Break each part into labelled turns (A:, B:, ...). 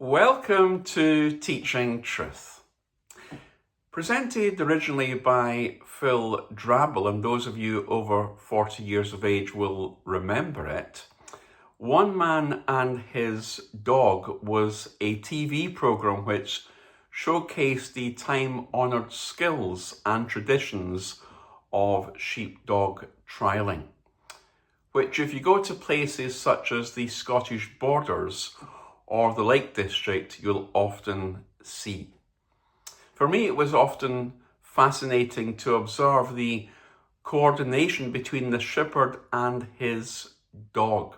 A: Welcome to Teaching Truth. Presented originally by Phil Drabble, and those of you over 40 years of age will remember it. One Man and His Dog was a TV program which showcased the time-honoured skills and traditions of sheepdog trialling, which if you go to places such as the Scottish Borders or the Lake District, you'll often see. For me, it was often fascinating to observe the coordination between the shepherd and his dog,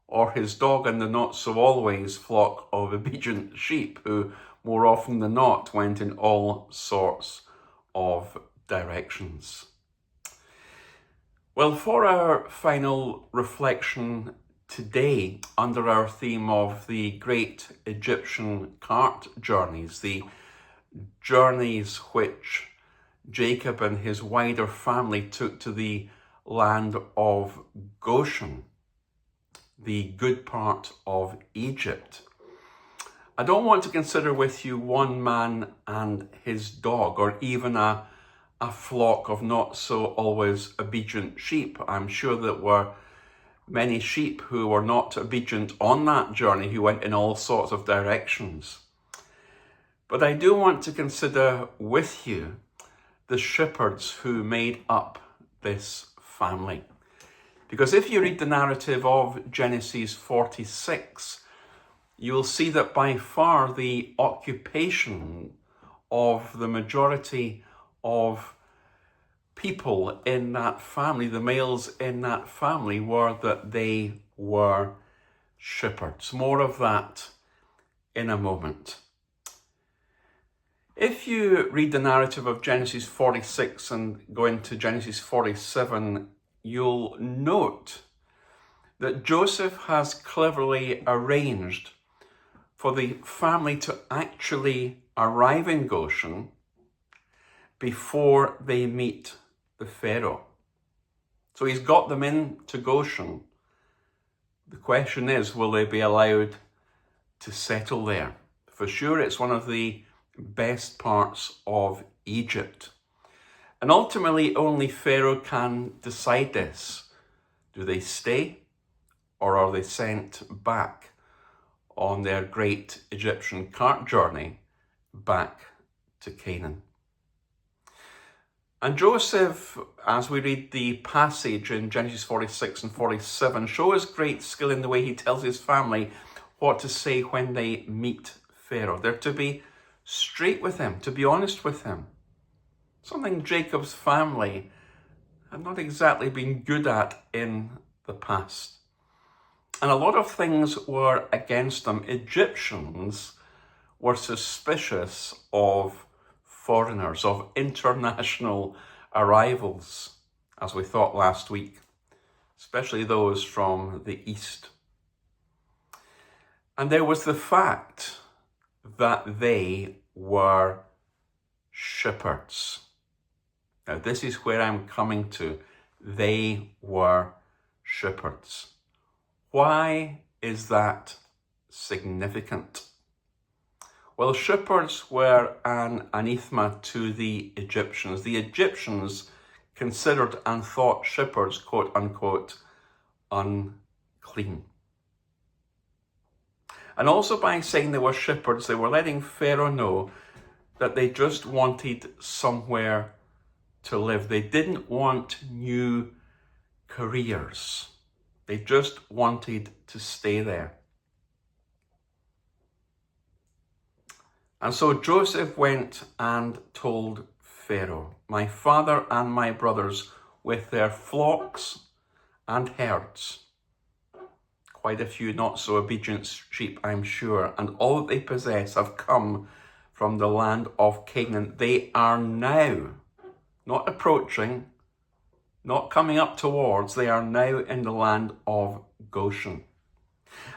A: or his dog and the not-so-always flock of obedient sheep, who more often than not went in all sorts of directions. Well, for our final reflection today, under our theme of the great Egyptian cart journeys, the journeys which Jacob and his wider family took to the land of Goshen, the good part of Egypt, I don't want to consider with you one man and his dog, or even a flock of not so always obedient sheep. I'm sure there were many sheep who were not obedient on that journey, who went in all sorts of directions. But I do want to consider with you the shepherds who made up this family. Because if you read the narrative of Genesis 46, you'll see that by far the occupation of the majority of people in that family, the males in that family, were that they were shepherds. More of that in a moment. If you read the narrative of Genesis 46 and go into Genesis 47, you'll note that Joseph has cleverly arranged for the family to actually arrive in Goshen before they meet the Pharaoh. So he's got them into Goshen. The question is, will they be allowed to settle there? For sure, it's one of the best parts of Egypt. And ultimately, only Pharaoh can decide this. Do they stay, or are they sent back on their great Egyptian cart journey back to Canaan? And Joseph, as we read the passage in Genesis 46 and 47, shows great skill in the way he tells his family what to say when they meet Pharaoh. They're to be straight with him, to be honest with him. Something Jacob's family had not exactly been good at in the past. And a lot of things were against them. Egyptians were suspicious of foreigners, of international arrivals, as we thought last week, especially those from the East. And there was the fact that they were shepherds. Now, this is where I'm coming to. They were shepherds. Why is that significant? Well, shepherds were an anathema to the Egyptians. The Egyptians considered and thought shepherds, quote unquote, unclean. And also by saying they were shepherds, they were letting Pharaoh know that they just wanted somewhere to live. They didn't want new careers. They just wanted to stay there. And so Joseph went and told Pharaoh, my father and my brothers with their flocks and herds, quite a few not so obedient sheep, I'm sure, and all that they possess have come from the land of Canaan. They are now not approaching, not coming up towards, they are now in the land of Goshen.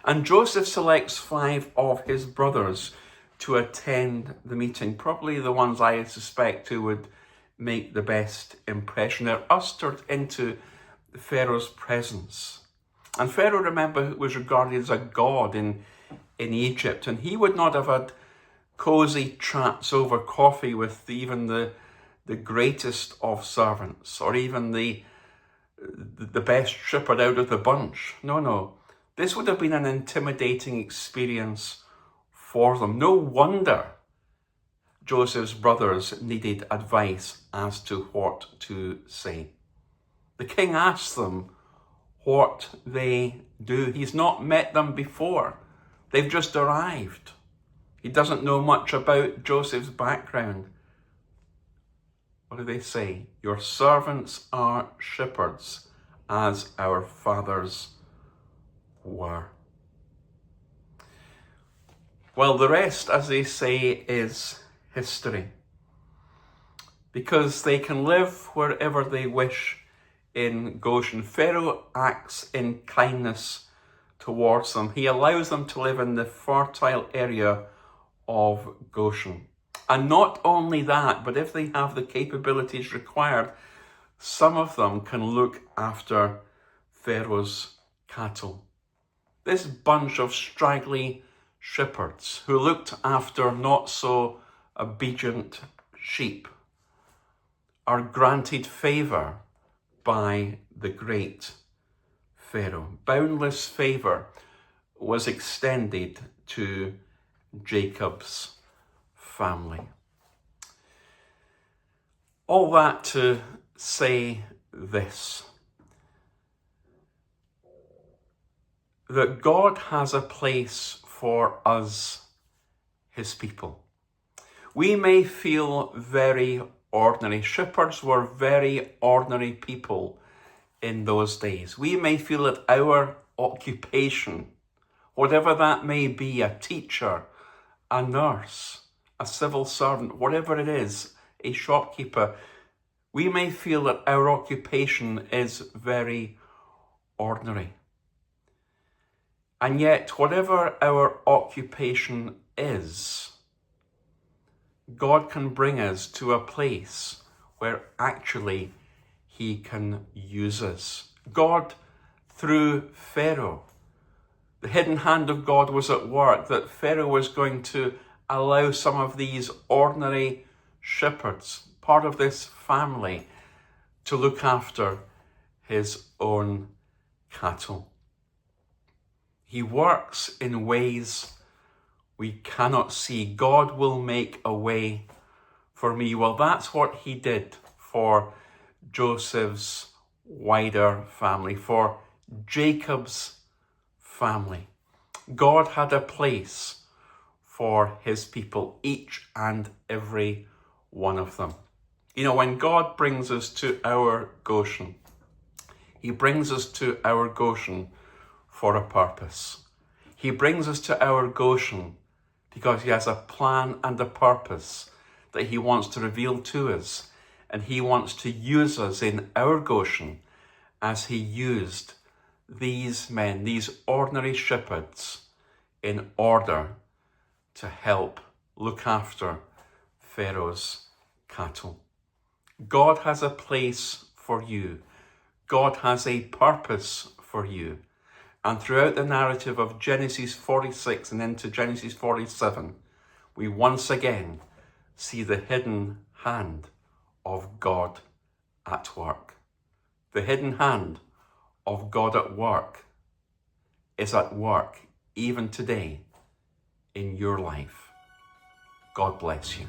A: And Joseph selects 5 of his brothers to attend the meeting, probably the ones I suspect who would make the best impression. They're ushered into Pharaoh's presence. And Pharaoh, remember, was regarded as a god in in Egypt, and he would not have had cozy chats over coffee with even the greatest of servants, or even the best shepherd out of the bunch. No. This would have been an intimidating experience for them. No wonder Joseph's brothers needed advice as to what to say. The king asked them what they do. He's not met them before. They've just arrived. He doesn't know much about Joseph's background. What do they say? Your servants are shepherds, as our fathers were. Well, the rest, as they say, is history. Because they can live wherever they wish in Goshen. Pharaoh acts in kindness towards them. He allows them to live in the fertile area of Goshen. And not only that, but if they have the capabilities required, some of them can look after Pharaoh's cattle. This bunch of straggly shepherds who looked after not so obedient sheep are granted favour by the great Pharaoh. Boundless favour was extended to Jacob's family. All that to say this, that God has a place for us, his people. We may feel very ordinary. Shepherds were very ordinary people in those days. We may feel that our occupation, whatever that may be, a teacher, a nurse, a civil servant, whatever it is, a shopkeeper, we may feel that our occupation is very ordinary. And yet, whatever our occupation is, God can bring us to a place where actually he can use us. God, through Pharaoh, the hidden hand of God was at work, that Pharaoh was going to allow some of these ordinary shepherds, part of this family, to look after his own cattle. He works in ways we cannot see. God will make a way for me. Well, that's what he did for Joseph's wider family, for Jacob's family. God had a place for his people, each and every one of them. You know, when God brings us to our Goshen, he brings us to our Goshen for a purpose. He brings us to our Goshen because he has a plan and a purpose that he wants to reveal to us. And he wants to use us in our Goshen as he used these men, these ordinary shepherds, in order to help look after Pharaoh's cattle. God has a place for you. God has a purpose for you. And throughout the narrative of Genesis 46 and into Genesis 47, we once again see the hidden hand of God at work. The hidden hand of God at work is at work even today in your life. God bless you.